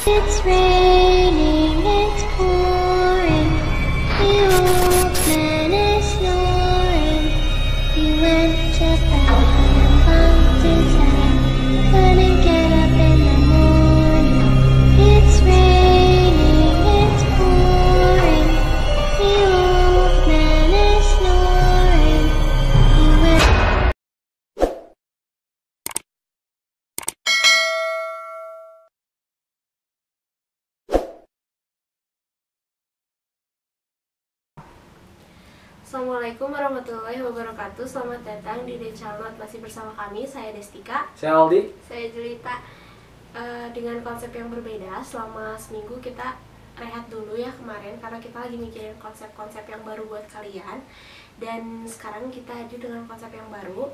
It's raining, it's pouring. The old man is snoring. He went to bed and bumped his head. Couldn't get up in the morning. It's raining, it's pouring. The old man is snoring. He went. Assalamualaikum warahmatullahi wabarakatuh. Selamat datang di Decalnot. Masih bersama kami, saya Destika, Saya Aldi. saya Jelita. Dengan konsep yang berbeda. Selama seminggu kita rehat dulu ya kemarin, karena kita lagi mikirin konsep-konsep yang baru buat kalian. Dan sekarang kita hadir dengan konsep yang baru,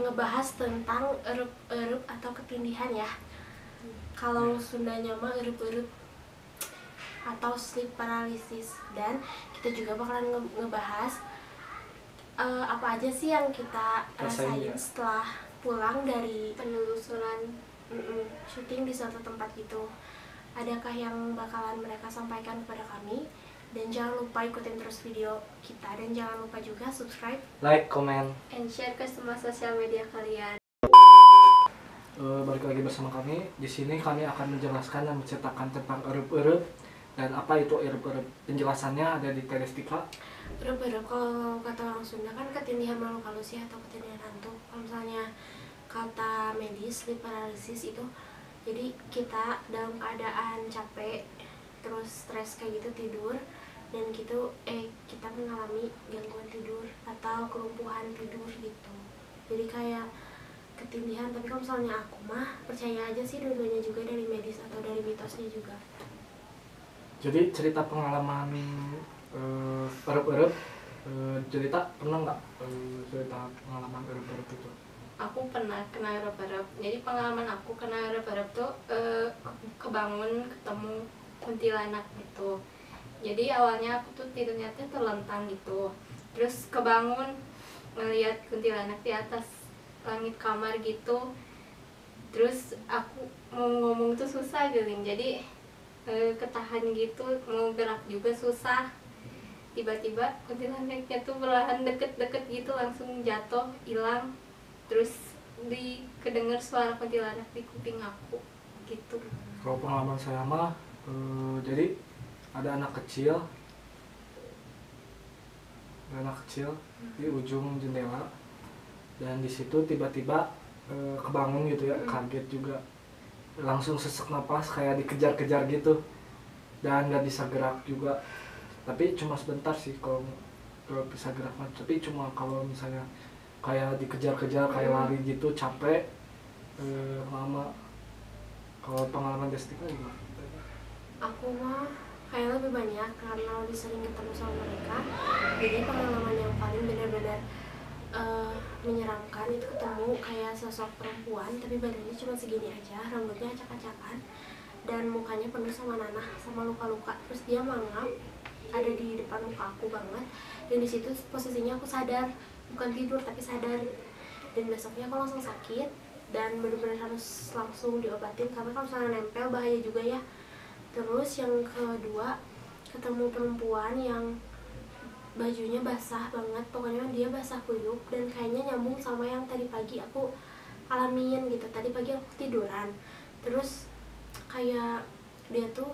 ngebahas tentang erup-erup atau ketindihan ya. Kalau Sundanya mah erup-erup atau sleep paralysis. Dan kita juga bakalan ngebahas apa aja sih yang kita rasain setelah pulang dari penelusuran syuting di suatu tempat gitu. Adakah yang bakalan mereka sampaikan kepada kami? Dan jangan lupa ikutin terus video kita, dan jangan lupa juga subscribe, Like, comment. and share ke semua sosial media kalian. Balik lagi bersama kami. Di sini kami akan menjelaskan dan menceritakan tentang erup-erup dan apa itu erup-erup. Penjelasannya ada di Destika. Erup-erup kalau kata orang Sunda kan ketindihan makhluk halus ya, atau ketindihan hantu. Kalau misalnya kata medis, sleep paralysis itu jadi kita dalam keadaan capek terus stres kayak gitu tidur, dan kita mengalami gangguan tidur atau kelumpuhan tidur gitu. Jadi kayak ketindihan. Tapi kalau misalnya aku mah percaya aja sih dua-duanya juga, dari medis atau dari mitosnya juga. Jadi cerita pengalaman erup-erup, cerita pernah nggak cerita pengalaman erup-erup itu? Aku pernah kena erup-erup. Jadi pengalaman aku kena erup-erup tuh kebangun ketemu kuntilanak gitu. Jadi awalnya aku tuh tidurnya tuh terlentang gitu. Terus kebangun ngeliat kuntilanak di atas langit kamar gitu. Terus aku mau ngomong tuh susah geling. Jadi ketahan gitu, mau gerak juga susah. Tiba-tiba kuntilanaknya tuh perlahan deket-deket gitu, langsung jatuh, hilang. Terus kedenger suara kuntilanak di kuping aku gitu. Kalau pengalaman saya mah, jadi ada anak kecil di ujung jendela, dan di situ tiba-tiba kebangun gitu ya, kaget juga, langsung sesak napas kayak dikejar-kejar gitu, dan nggak bisa gerak juga. Tapi cuma sebentar sih kalau bisa gerak, tapi cuma kalau misalnya kayak dikejar-kejar kayak lari gitu, capek lama. Kalau pengalaman Destika gimana? Aku mah kayak lebih banyak karena lebih sering ketemu sama mereka. Jadi pengalaman yang paling benar-benar menyeramkan itu ketemu kayak sosok perempuan, tapi badannya cuma segini aja, rambutnya acak-acakan, dan mukanya penuh sama nanah sama luka-luka. Terus dia mangap ada di depan muka aku banget, dan di situ posisinya aku sadar, bukan tidur tapi sadar. Dan besoknya aku langsung sakit dan benar-benar harus langsung diobatin, karena kalau misalnya nempel bahaya juga ya. Terus yang kedua, ketemu perempuan yang bajunya basah banget, pokoknya dia basah kuyup, dan kayaknya nyambung sama yang tadi pagi aku alamin gitu. Tadi pagi aku tiduran, terus kayak dia tuh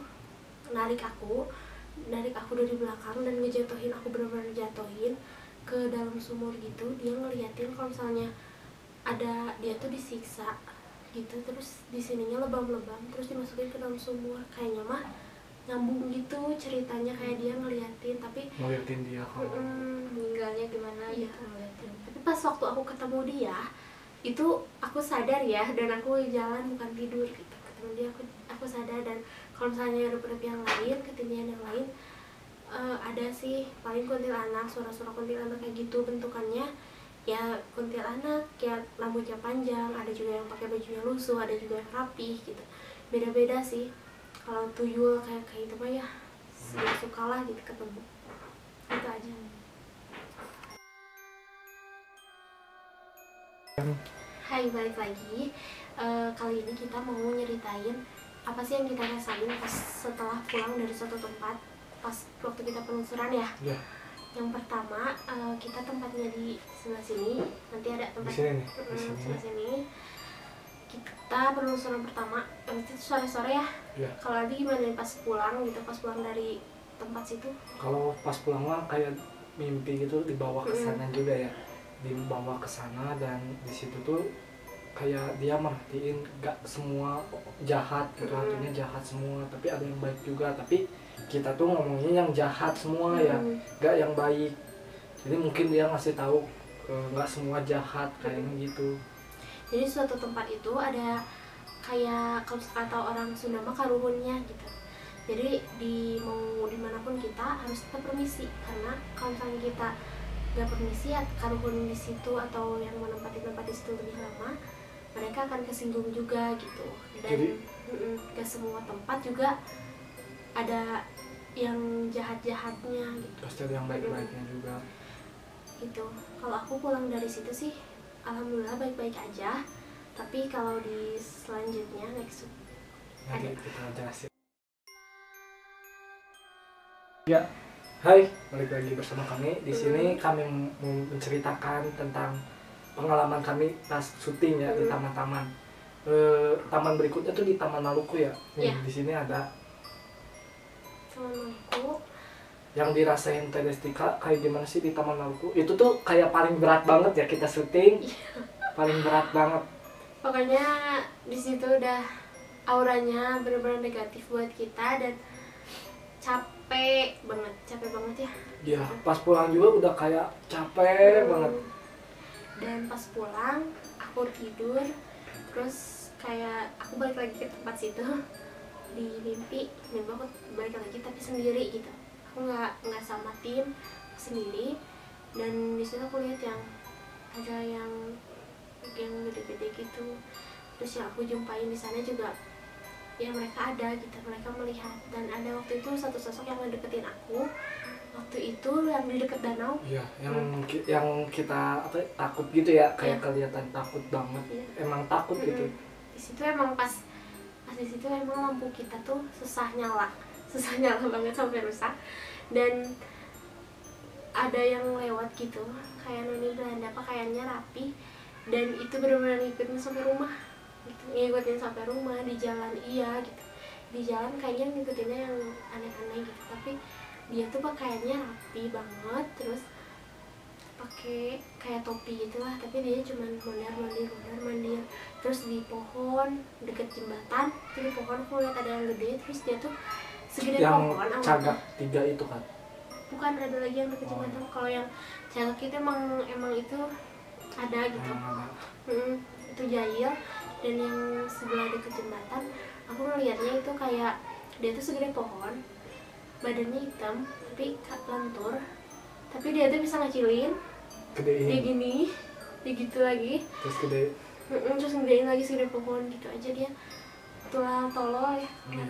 narik aku dari belakang dan ngejatuhin aku, benar-benar jatuhin ke dalam sumur gitu. Dia ngeliatin kalau misalnya dia tuh disiksa gitu, terus di sininya lebam-lebam, terus dimasukin ke dalam sumur. Kayaknya mah nyambung gitu ceritanya, kayak dia ngeliatin, tapi Ngeliatin dia kalau Meninggalnya gimana iya. gitu ngeliatin. Tapi pas waktu aku ketemu dia itu aku sadar ya, dan aku jalan bukan tidur gitu. Ketemu dia aku sadar. Dan kalau misalnya erup-erup yang lain, ketindihan yang lain, ada sih paling kuntilanak, suara-suara kuntilanak kayak gitu bentukannya. Ya kuntilanak ya rambutnya panjang, ada juga yang pakai bajunya lusuh, ada juga yang rapih gitu. Beda-beda sih. Kalau tuyul kayak itu mah ya suka-sukalah gitu ketemu. Itu aja. Hai, balik lagi. Kali ini kita mau nyeritain apa sih yang kita rasain pas setelah pulang dari suatu tempat pas waktu kita penelusuran ya. Ya, Yang pertama kita tempatnya di sebelah sini, nanti ada di tempat sini nih, di sini. sebelah sini. Kita penelusuran pertama itu sore-sore ya. Ya. Kalau Adi gimana nih pas pulang gitu, pas pulang dari tempat situ? Kalau pas pulang mah kayak mimpi gitu dibawa ke sana juga ya, dibawa ke sana dan di situ tuh kayak dia merhatiin gak semua jahat gitu, artinya jahat semua, tapi ada yang baik juga, tapi kita tuh ngomongnya yang jahat semua ya, gak yang baik. Jadi mungkin dia ngasih tahu gak semua jahat kayaknya gitu. Jadi suatu tempat itu ada kayak kalau kata orang Sunda mah karuhunnya gitu. Jadi mau dimanapun kita harus tetap permisi, karena kalau misalnya kita nggak permisi ya karuhun di situ atau yang menempati tempat di situ lebih lama, mereka akan kesinggung juga gitu. Dan ke semua tempat juga ada yang jahat-jahatnya gitu. Pasti ada yang baik-baiknya juga. Gitu. Kalau aku pulang dari situ sih alhamdulillah baik-baik aja. Tapi kalau di selanjutnya next Nanti ada. kita jelasin. Ya, hai, balik lagi bersama kami. Di sini kami mau menceritakan tentang pengalaman kami pas syuting ya di taman-taman. Taman berikutnya tuh di Taman Maluku ya. Nih, Iya. di sini ada Teman aku yang dirasain Teh Destika kayak gimana sih di Taman Maluku. Itu tuh kayak paling berat banget ya kita syuting. Paling berat banget. pokoknya di situ udah auranya benar-benar negatif buat kita dan capek banget ya. Ya, pas pulang juga udah kayak capek banget. Dan pas pulang aku tidur, terus kayak aku balik lagi ke tempat situ di mimpi aku balik lagi tapi sendiri gitu. Aku nggak sama tim, sendiri. Dan di situ aku lihat yang ada yang gede-gede gitu. Terus yang aku jumpain di sana juga ya mereka ada gitu, mereka melihat. Dan ada waktu itu satu sosok yang ngedeketin aku waktu itu yang di dekat danau. Iya, yang kita apa takut gitu ya, kayak kelihatan takut banget. Iya. Emang takut gitu. Di situ emang pas di situ emang lampu kita tuh susah nyala banget sampai rusak. Dan ada yang lewat gitu kayak noni Belanda pakaiannya rapi, dan itu benar-benar ngikutin sampai rumah gitu. Ngikutin sampai rumah di jalan iya gitu, di jalan kayaknya ngikutinnya yang aneh-aneh gitu, tapi dia tuh pakaiannya rapi banget, terus pakai kayak topi gitulah, tapi dia cuman mondar-mandir. Terus di pohon deket jembatan itu, di pohon aku lihat ada yang gede, terus dia tuh segede Yang pohon awalnya. cagak 3 itu kan. Bukan, ada lagi yang deket jembatan. Kalau yang cagak itu emang itu ada gitu. Itu jahil. Dan yang sebelah deket jembatan aku ngeliatnya itu kayak dia tuh segede pohon, badannya hitam tapi lentur, tapi dia tuh bisa ngecilin Gedein. kayak gini, kayak gitu lagi, Terus gede. terus ngedein lagi segede pohon gitu aja. Dia tulang tolol ya. Iya.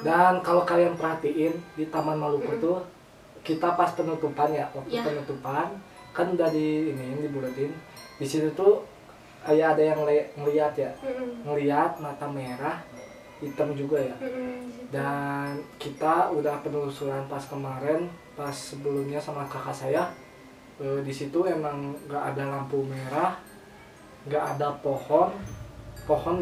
Dan kalau kalian perhatiin di Taman Maluku tuh kita pas penutupan ya, waktu penutupan kan udah dibulatin. Di situ tuh kayak ada yang ngeliat ya, ngeliat mata merah, hitam juga ya. Dan kita udah penelusuran pas kemarin, pas sebelumnya sama kakak saya. Di situ emang nggak ada lampu merah, nggak ada pohon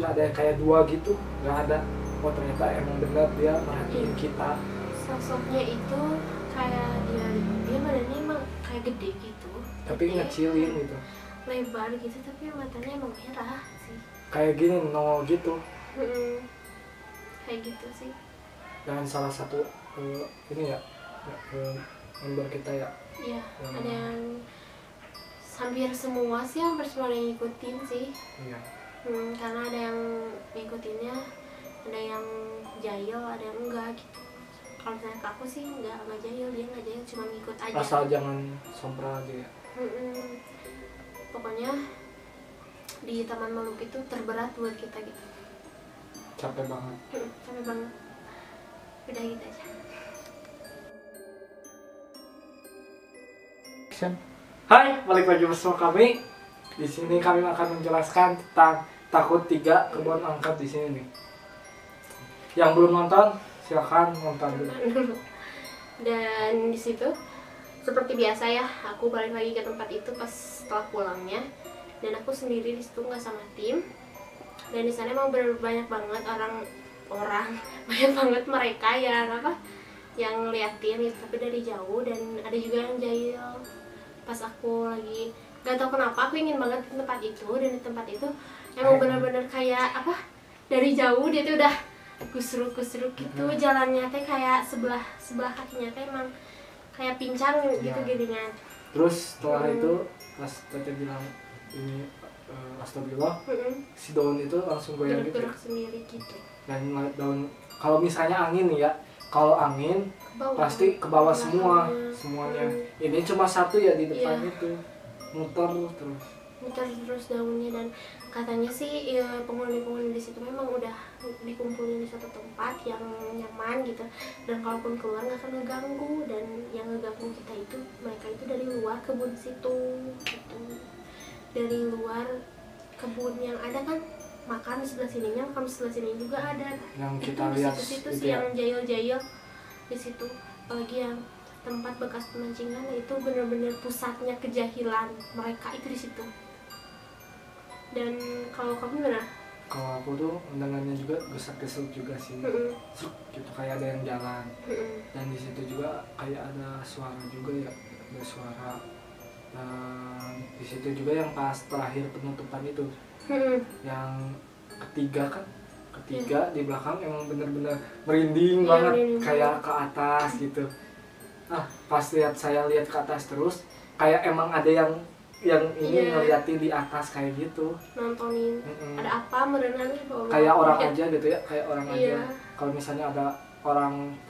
nggak ada yang kayak 2 gitu, nggak ada. Oh ternyata emang benar dia merhatiin kita. Sosoknya itu kayak dia badannya emang kayak gede gitu, Tapi ngecilin gitu. lebar gitu, tapi matanya emang merah sih. Kayak gini nongol gitu. Kayak gitu sih. Dan salah satu ini ya member kita ya. Iya, ada yang hampir semua yang ngikutin sih. Iya. Karena ada yang ngikutinnya, ada yang jahil, ada yang enggak gitu. Kalau misalnya ke aku sih enggak jahil, dia enggak jahil, cuma ngikut aja. Asal jangan sompral aja ya. Pokoknya di Taman Maluku itu terberat buat kita gitu. Capek banget. Capek banget. Udah gitu aja. Hai, balik lagi bersama kami. Di sini kami akan menjelaskan tentang takut 3 kebun angkat di sini nih. Yang belum nonton silakan nonton dulu. Dan di situ seperti biasa ya, aku balik lagi ke tempat itu pas setelah pulangnya, dan aku sendiri di situ nggak sama tim. Dan di sana emang banyak banget orang banyak banget mereka yang yang ngeliatin gitu, tapi dari jauh. Dan ada juga yang jahil. Pas aku lagi nggak tahu kenapa aku ingin banget ke tempat itu, dan di tempat itu emang bener-bener kayak dari jauh dia tuh udah kusruk gitu, jalannya teh kayak sebelah kakinya teh emang kayak pincang gitu jadinya. Terus setelah itu pas Tete bilang ini astagfirullah, si daun itu langsung goyang gitu. Gerak sendiri gitu. Dan daun, kalau misalnya angin nih ya, kalau angin pasti ke bawah semuanya. Ini cuma satu ya di depan itu, muter terus daunnya. Dan katanya sih ya, penghuni di situ memang udah dikumpulin di suatu tempat yang nyaman gitu, dan kalaupun keluar nggak akan ngeganggu. Dan yang ngeganggu kita itu mereka itu dari luar kebun situ gitu. Dari luar kebun yang ada kan, makan di sebelah sininya, makan di sebelah sini juga ada. Yang kita itu lihat di situ itu sih ya. yang jahil-jahil di situ. Apalagi yang tempat bekas pemancingan itu benar-benar pusatnya kejahilan mereka itu di situ. Dan kalau kamu gimana? Kalau aku tuh undangannya juga gesak-gesuk juga sih, gitu kayak ada yang jalan. Dan di situ juga kayak ada suara juga ya, ada suara. Dan di situ juga yang pas terakhir penutupan itu, yang ketiga di belakang emang bener-bener merinding banget, merinding kayak ke atas gitu. Pas saya lihat ke atas terus, kayak emang ada yang ini ngeliatin di atas kayak gitu, nontonin. Ada apa merenang kayak orang aja gitu ya, kayak orang aja. Kalau misalnya ada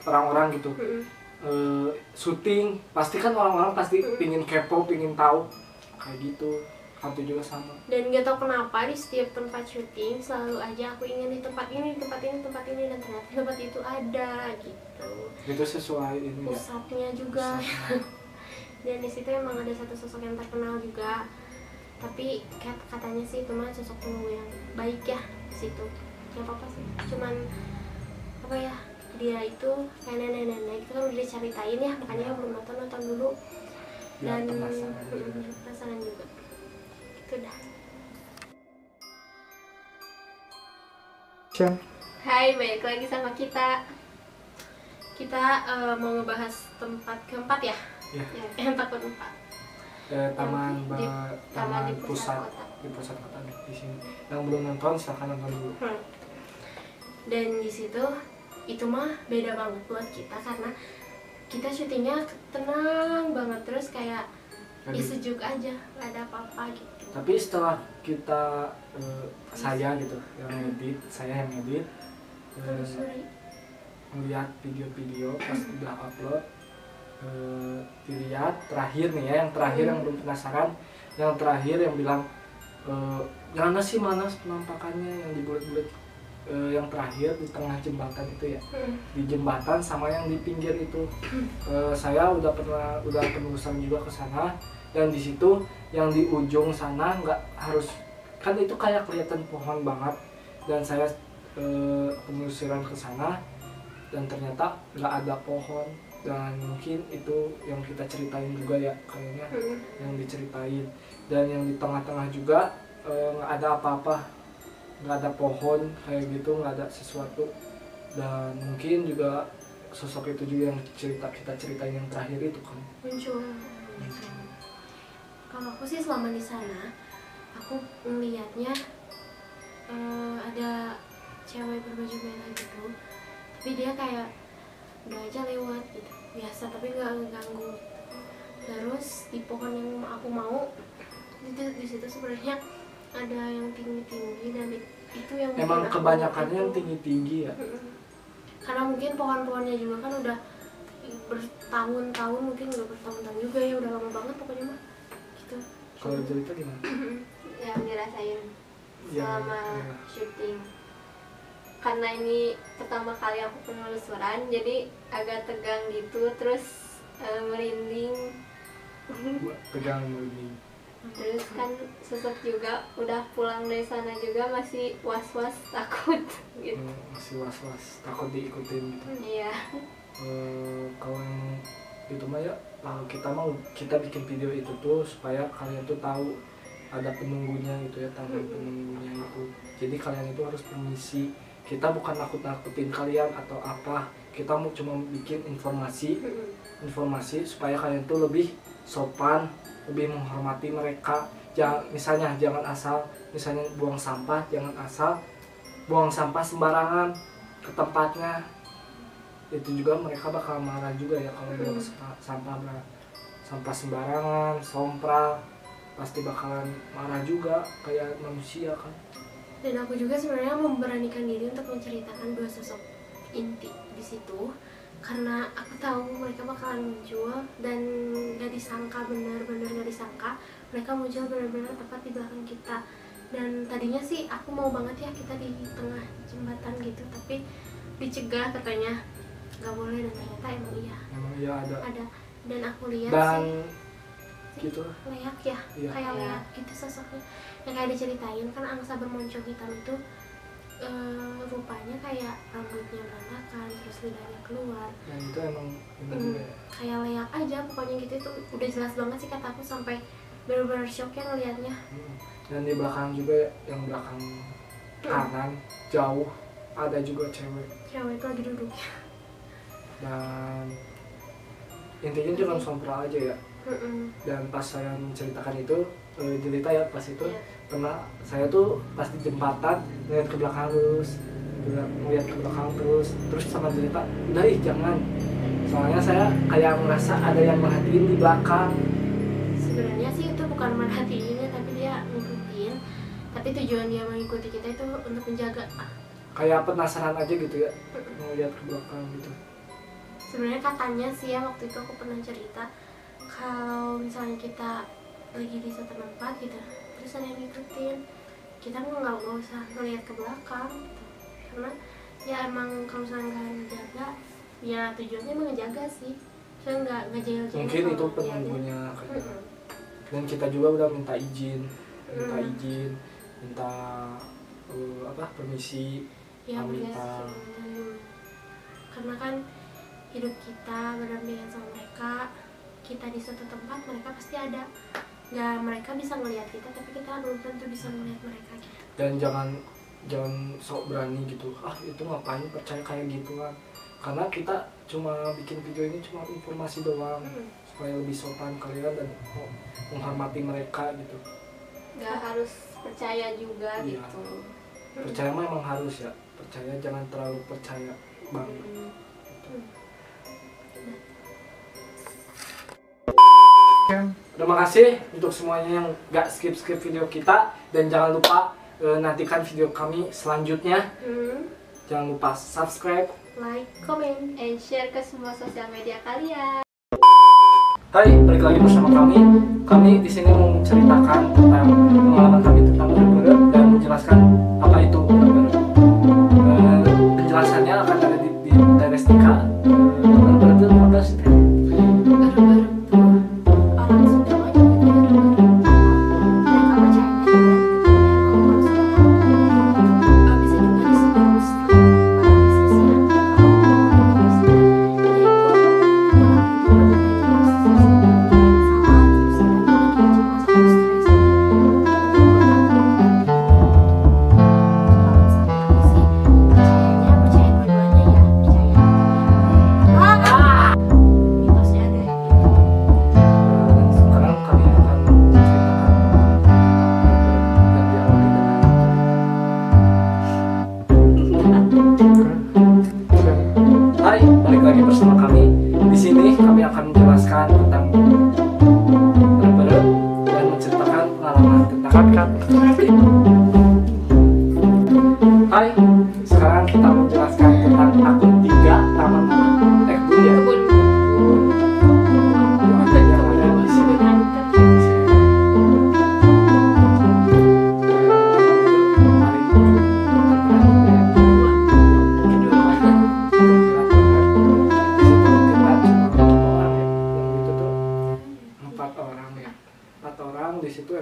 orang-orang gitu syuting, pasti kan orang-orang pasti pingin kepo, pingin tahu kayak gitu. Aku juga sama. Dan gak tau kenapa di setiap tempat syuting selalu aja aku ingin di tempat ini, dan ternyata tempat itu ada gitu. Itu sesuai ini pusatnya juga. Dan di situ emang ada satu sosok yang terkenal juga, tapi katanya sih itu mah sosok penunggu yang baik ya di situ. Gak apa-apa sih, cuman dia itu kayak nenek-nenek itu kan udah diceritain ya, makanya yang belum nonton dulu. Dan penasaran juga. Itu dah. Hai, balik lagi sama kita. Kita mau ngebahas tempat keempat ya? Yang tempat keempat. Taman pusat kota. Di pusat kota di sini. Yang belum nonton silahkan nonton dulu. Dan di situ itu mah beda banget buat kita, karena kita syutingnya tenang banget, terus kayak sejuk aja, nggak ada apa-apa gitu. Tapi setelah kita saya yang edit melihat video-video pas udah upload, dilihat terakhir nih ya, yang terakhir yang belum penasaran, yang terakhir yang bilang gimana sih mana penampakannya yang dibuat-buat, yang terakhir di tengah jembatan itu ya, di jembatan sama yang di pinggir itu. Saya udah penelusuran juga ke sana, dan di situ yang di ujung sana nggak harus, kan itu kayak kelihatan pohon banget, dan saya penelusuran ke sana dan ternyata nggak ada pohon. Dan mungkin itu yang kita ceritain juga ya kayaknya, yang diceritain. Dan yang di tengah-tengah juga nggak ada apa-apa, nggak ada pohon kayak gitu, nggak ada sesuatu. Dan mungkin juga sosok itu juga yang kita ceritain yang terakhir itu kan muncul. Kalau aku sih selama di sana aku melihatnya ada cewek berbaju merah gitu, tapi dia kayak udah aja lewat gitu biasa, tapi nggak ngeganggu. Terus di pohon yang aku mau itu di situ sebenarnya ada yang tinggi-tinggi, dan itu yang emang kebanyakannya yang tinggi-tinggi ya. Karena mungkin pohon-pohonnya juga kan udah bertahun-tahun, mungkin udah bertahun-tahun juga ya, udah lama banget pokoknya mah gitu. Kalau cerita gimana? Yang dirasain selama syuting, karena ini pertama kali aku penelusuran jadi agak tegang gitu, terus merinding. Tegang merinding. Terus kan sosok juga udah pulang dari sana juga masih was-was takut gitu. Masih was-was takut diikutin gitu. Iya. Kalau yang itu mah ya kita bikin video itu tuh supaya kalian tuh tahu ada penunggunya gitu ya, tahu penunggunya itu. Jadi kalian itu harus permisi. Kita bukan nakut-nakutin kalian atau apa, kita mau cuma bikin informasi supaya kalian tuh lebih sopan, lebih menghormati mereka. Misalnya jangan asal buang sampah, jangan asal buang sampah sembarangan ke tempatnya. Itu juga mereka bakal marah juga ya kalau buang sampah sembarangan, sompral, pasti bakalan marah juga kayak manusia kan. Dan aku juga sebenarnya memberanikan diri untuk menceritakan dua sosok inti di situ karena aku tahu mereka bakalan muncul dan gak disangka, benar-benar gak disangka mereka muncul benar-benar tepat di belakang kita. Dan tadinya sih aku mau banget ya kita di tengah jembatan gitu, tapi dicegah katanya gak boleh, dan ternyata emang iya ada. Dan aku lihat dan sih gitu leak ya, iya. kayak leak gitu sosoknya yang kayak diceritain kan angsa bermoncong hitam itu rupanya kayak rambutnya berantakan terus lidahnya keluar, dan itu emang juga ya. kayak leak aja pokoknya gitu. Itu udah jelas banget sih kataku, sampai benar-benar shock ya ngelihatnya. Dan di belakang juga, yang belakang kanan jauh ada juga cewek Cewek itu lagi duduk. dan intinya jangan sompral aja ya. Dan pas saya menceritakan itu cerita ya pas itu pernah saya tuh pas di jembatan ngeliat ke belakang terus sama cerita udah jangan, soalnya saya kayak merasa ada yang merhatiin di belakang. Sebenarnya sih itu bukan merhatiinnya, tapi dia ngikutin, tapi tujuan dia mengikuti kita itu untuk menjaga. Kayak penasaran aja gitu ya, ngeliat ke belakang gitu. Sebenarnya katanya sih ya, waktu itu aku pernah cerita kalau misalnya kita lagi di suatu tempat gitu terus ada yang ngikutin kita, mau nggak usah ngeliat ke belakang gitu. Karena ya emang kalau misalnya nggak ngejaga, ya tujuannya emang ngejaga sih, saya nggak ngejail-jail. Mungkin itu penunggunya dan kita juga udah minta izin permisi ya, pamitan. Karena kan hidup kita berdampingan sama mereka, kita di suatu tempat mereka pasti ada. Ya mereka bisa melihat kita, tapi kita belum tentu bisa melihat mereka gitu. Dan jangan sok berani gitu, itu ngapain percaya kayak gituan, karena kita cuma bikin video ini cuma informasi doang supaya lebih sopan kalian dan menghormati mereka gitu. Gak harus percaya juga Iya. gitu. Percaya mah emang harus ya, percaya jangan terlalu percaya banget gitu. Terima kasih untuk semuanya yang gak skip video kita, dan jangan lupa nantikan video kami selanjutnya. Jangan lupa subscribe, Like, comment, And share ke semua sosial media kalian. Hai, balik lagi bersama kami. Kami di sini mau menceritakan tentang pengalaman kami tentang berat dan menjelaskan apa itu berat. Penjelasannya akan ada di Terestika. Berat itu apa sih? baru-baru tuh orang Sunda mah juga dia mereka percaya dengan bisa juga disebut Muslim pada bisnisnya. Kalau Muslim Sekarang kami akan menceritakan yang diawali dengan Hai, balik lagi bersama kami. Di sini kami akan menjelaskan tentang berat dan menceritakan pengalaman tentang Hai, sekarang kita menjelaskan tentang akun 3 Taman Ekbun ya. Yang ada di sini. Empat orang di situ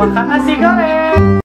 makan nasi goreng.